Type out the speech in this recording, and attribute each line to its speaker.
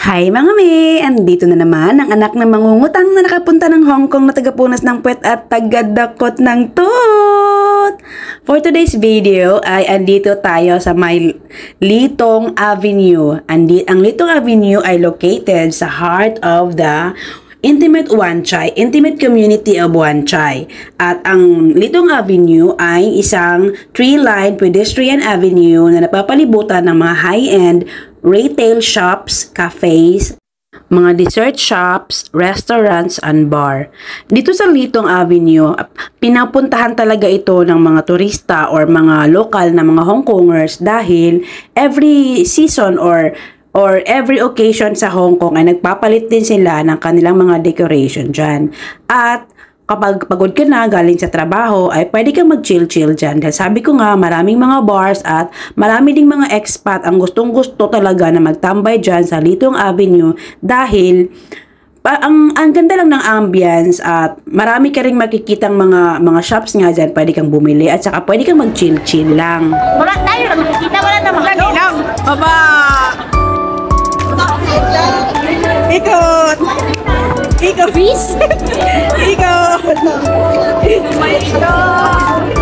Speaker 1: Hi mga me! Andito na naman ang anak ng mangungutang na nakapunta ng Hong Kong na tagapunas ng puwet at tagadakot ng tooth! For today's video ay andito tayo sa may Litong Avenue. Ang Litong Avenue ay located sa heart of the Intimate Wan Chai, Intimate Community of Wan Chai. At ang Litong Avenue ay isang three-line pedestrian avenue na napapalibutan ng mga high-end retail shops, cafes, mga dessert shops, restaurants, and bar. Dito sa Litong Avenue, pinapuntahan talaga ito ng mga turista or mga lokal na mga Hong Kongers dahil every season or every occasion sa Hong Kong ay nagpapalit din sila ng kanilang mga decoration dyan. At kapag pagod ka na galing sa trabaho, ay pwede kang mag-chill-chill dyan. Dahil sabi ko nga, maraming mga bars at marami ding mga expat ang gustong-gusto talaga na magtambay dyan sa Litong Avenue dahil ang ganda lang ng ambience at marami ka rin makikitang mga shops nga dyan. Pwede kang bumili at saka pwede kang mag-chill-chill lang.
Speaker 2: Wala tayo lang makikita, wala na mga lang.
Speaker 1: Baba! Ikot! Ikot! Ikot! Oh my God!